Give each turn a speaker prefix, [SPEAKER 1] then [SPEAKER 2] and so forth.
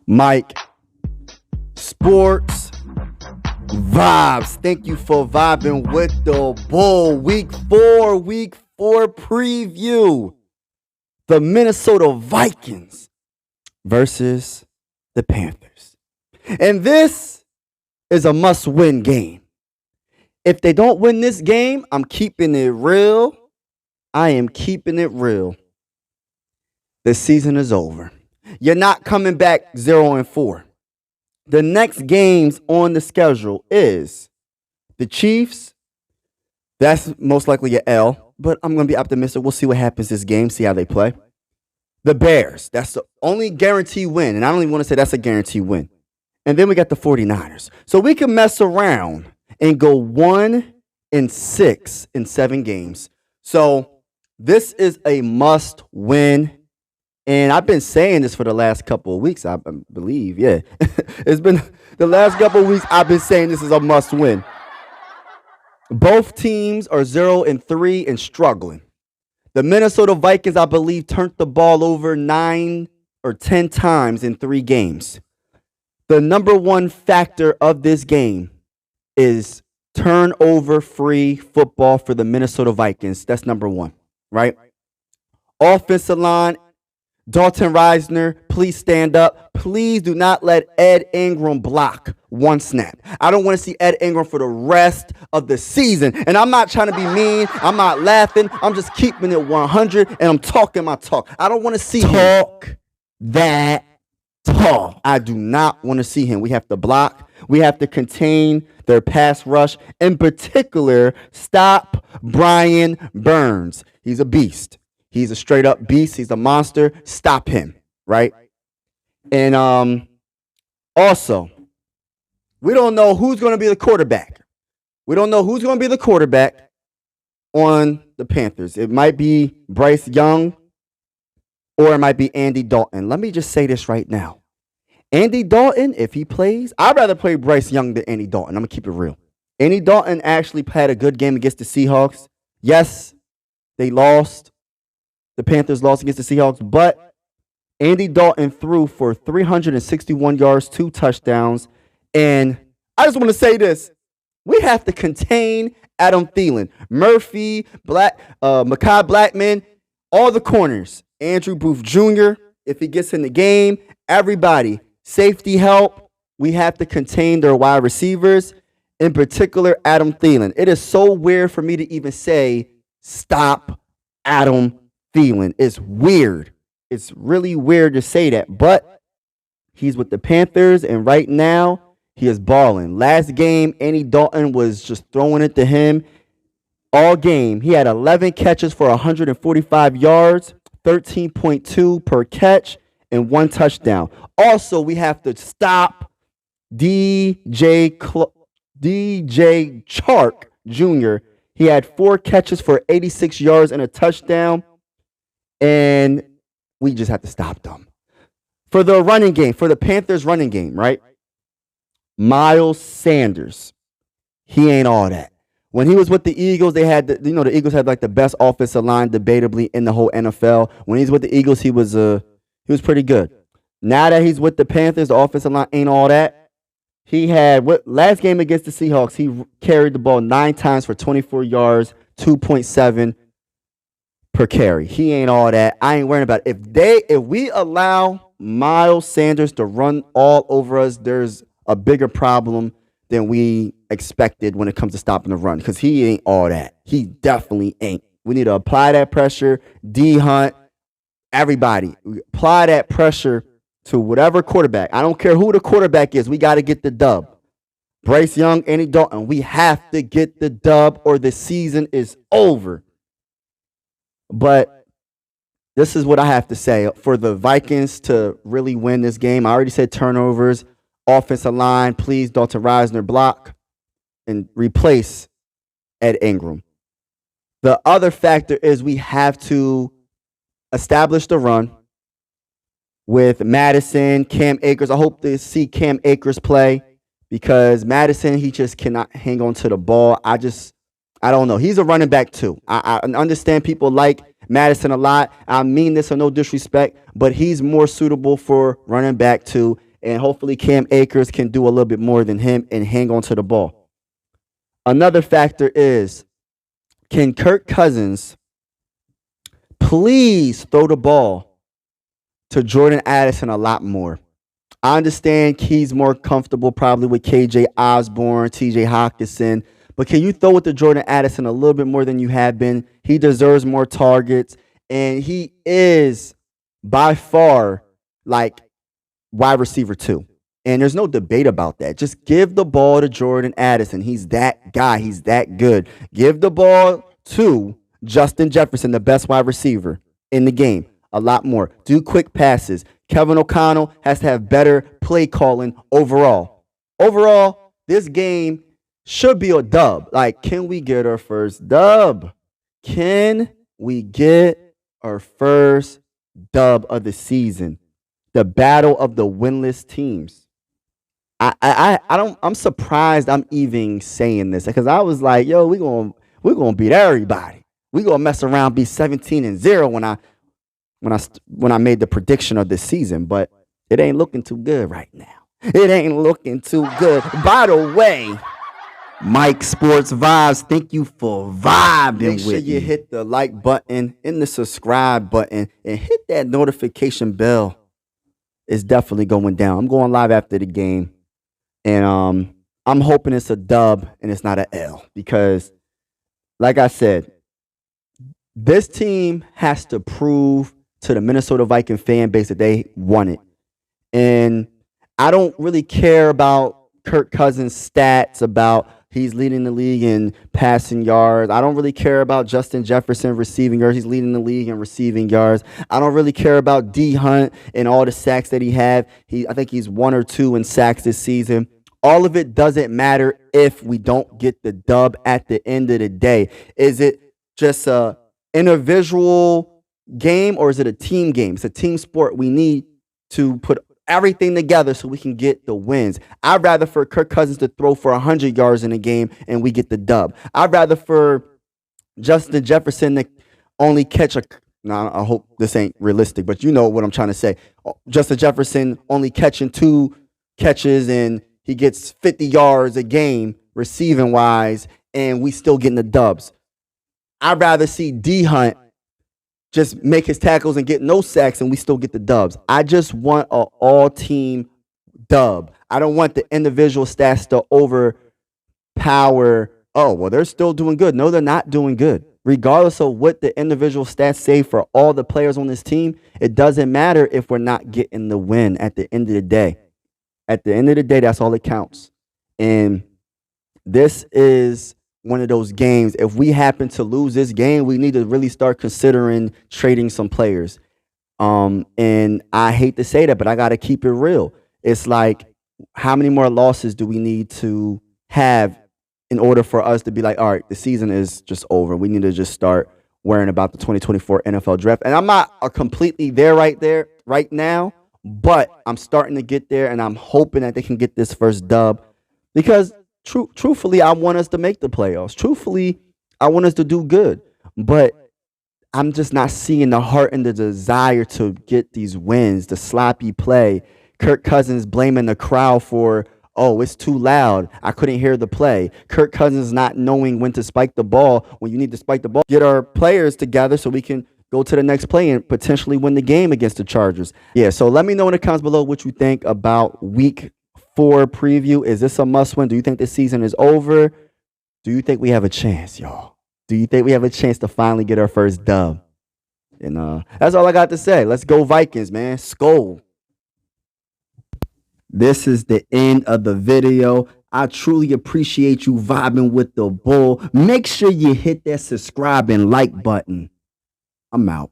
[SPEAKER 1] Mike, Sports Vibes. Thank you for vibing with the Bull. Week 4 preview. The Minnesota Vikings versus the Panthers. And this is a must-win game. If they don't win this game, I'm keeping it real. I am keeping it real. The season is over. You're not coming back 0-4. The next games on the schedule is the Chiefs. That's most likely an L, but I'm going to be optimistic. We'll see what happens this game, see how they play. The Bears. That's the only guaranteed win, and I don't even want to say that's a guaranteed win. And then we got the 49ers. So we can mess around and go 1-6 in 7 games. So this is a must-win. And I've been saying this for the last couple of weeks, I believe. Yeah. It's been the last couple of weeks I've been saying this is a must-win. Both teams are 0-3 and struggling. The Minnesota Vikings, I believe, turned the ball over 9 or 10 times in 3 games. The number one factor of this game is turnover-free football for the Minnesota Vikings. That's number one, right? Offensive line, Dalton Risner, please stand up. Please do not let Ed Ingram block one snap. I don't want to see Ed Ingram for the rest of the season. And I'm not trying to be mean. I'm not laughing. I'm just keeping it 100, and I'm talking my talk. I don't want to see talk that talk. I do not want to see him. We have to block. We have to contain their pass rush. In particular, stop Brian Burns. He's a beast. He's a straight up beast. He's a monster. Stop him, right? And also, we don't know who's going to be the quarterback. We don't know who's going to be the quarterback on the Panthers. It might be Bryce Young or it might be Andy Dalton. Let me just say this right now. Andy Dalton, if he plays, I'd rather play Bryce Young than Andy Dalton. I'm going to keep it real. Andy Dalton actually had a good game against the Seahawks. Yes, they lost. The Panthers lost against the Seahawks, but Andy Dalton threw for 361 yards, 2 touchdowns. And I just want to say this. We have to contain Adam Thielen, Murphy, Mekhi Blackman, all the corners. Andrew Booth Jr., if he gets in the game, everybody. Safety help. We have to contain their wide receivers, in particular Adam Thielen. It is so weird for me to even say stop Adam Thielen. It's weird. It's really weird to say that, but he's with the Panthers, and right now he is balling. Last game, Andy Dalton was just throwing it to him all game. He had 11 catches for 145 yards, 13.2 per catch, and 1 touchdown. Also, we have to stop DJ Chark Jr. He had 4 catches for 86 yards and a touchdown. And we just have to stop them. For the running game, for the Panthers running game, right? Miles Sanders. He ain't all that. When he was with the Eagles, they had the Eagles had like the best offensive line debatably in the whole NFL. When he's with the Eagles, he was pretty good. Now that he's with the Panthers, the offensive line ain't all that. He had last game against the Seahawks, he carried the ball 9 times for 24 yards, 2.7 per carry. He ain't all that. I ain't worrying about it. If we allow Miles Sanders to run all over us, there's a bigger problem than we expected when it comes to stopping the run, because he ain't all that. He definitely ain't. We need to apply that pressure. D Hunt, everybody, apply that pressure to whatever quarterback. I don't care who the quarterback is. We got to get the dub. Bryce Young, Andy Dalton, we have to get the dub or the season is over. But this is what I have to say. For the Vikings to really win this game, I already said turnovers, offensive line, please, Dalton Risner block and replace Ed Ingram. The other factor is we have to establish the run with Madison, Cam Akers. I hope to see Cam Akers play, because Madison, he just cannot hang on to the ball. I don't know. He's a running back too. I understand people like Madison a lot. I mean this with no disrespect, but he's more suitable for running back too. and hopefully Cam Akers can do a little bit more than him and hang on to the ball. Another factor is, can Kirk Cousins please throw the ball to Jordan Addison a lot more? I understand he's more comfortable probably with KJ Osborne, TJ Hawkinson, but can you throw it to Jordan Addison a little bit more than you have been? He deserves more targets, and he is by far like wide receiver 2. And there's no debate about that. Just give the ball to Jordan Addison. He's that guy. He's that good. Give the ball to Justin Jefferson, the best wide receiver in the game. A lot more. Do quick passes. Kevin O'Connell has to have better play calling overall. Overall, this game should be a dub. Like, can we get our first dub? Can we get our first dub of the season? The battle of the winless teams. I'm surprised I'm even saying this because I was like, yo, we're gonna beat everybody. We're gonna mess around, be 17-0 when I made the prediction of this season, but it ain't looking too good right now. It ain't looking too good. By the way, Mike Sports Vibes, thank you for vibing with me. Make sure you hit the like button and the subscribe button and hit that notification bell. It's definitely going down. I'm going live after the game. And I'm hoping it's a dub and it's not an L because, like I said, this team has to prove to the Minnesota Viking fan base that they won it. And I don't really care about Kirk Cousins' stats, about he's leading the league in passing yards. I don't really care about Justin Jefferson receiving yards. He's leading the league in receiving yards. I don't really care about D Hunt and all the sacks that he had. I think he's 1 or 2 in sacks this season. All of it doesn't matter if we don't get the dub at the end of the day. Is it just a individual game or is it a team game? It's a team sport. We need to put everything together so we can get the wins. I'd rather for Kirk Cousins to throw for 100 yards in a game and we get the dub. I'd rather for Justin Jefferson to only catch now I hope this ain't realistic, but you know what I'm trying to say. Justin Jefferson only catching 2 catches and he gets 50 yards a game receiving wise and we still getting the dubs. I'd rather see D Hunt just make his tackles and get no sacks and we still get the dubs. I just want an all-team dub. I don't want the individual stats to overpower, oh, well, they're still doing good. No, they're not doing good. Regardless of what the individual stats say for all the players on this team, it doesn't matter if we're not getting the win at the end of the day. At the end of the day, that's all that counts. And this is one of those games. If we happen to lose this game, we need to really start considering trading some players. And I hate to say that, but I got to keep it real. It's like, how many more losses do we need to have in order for us to be like, all right, the season is just over. We need to just start worrying about the 2024 NFL draft. And I'm not completely there right now, but I'm starting to get there, and I'm hoping that they can get this first dub because truthfully, I want us to make the playoffs. Truthfully, I want us to do good, but I'm just not seeing the heart and the desire to get these wins, the sloppy play. Kirk Cousins blaming the crowd for, oh, it's too loud. I couldn't hear the play. Kirk Cousins not knowing when to spike the ball when you need to spike the ball. Get our players together so we can go to the next play and potentially win the game against the Chargers. Yeah, so let me know in the comments below what you think about Week 4 preview. Is this a must-win? Do you think this season is over? Do you think we have a chance, y'all? Do you think we have a chance to finally get our first dub? And that's all I got to say. Let's go Vikings, man. Skol. This is the end of the video. I truly appreciate you vibing with the bull. Make sure you hit that subscribe and like button. I'm out.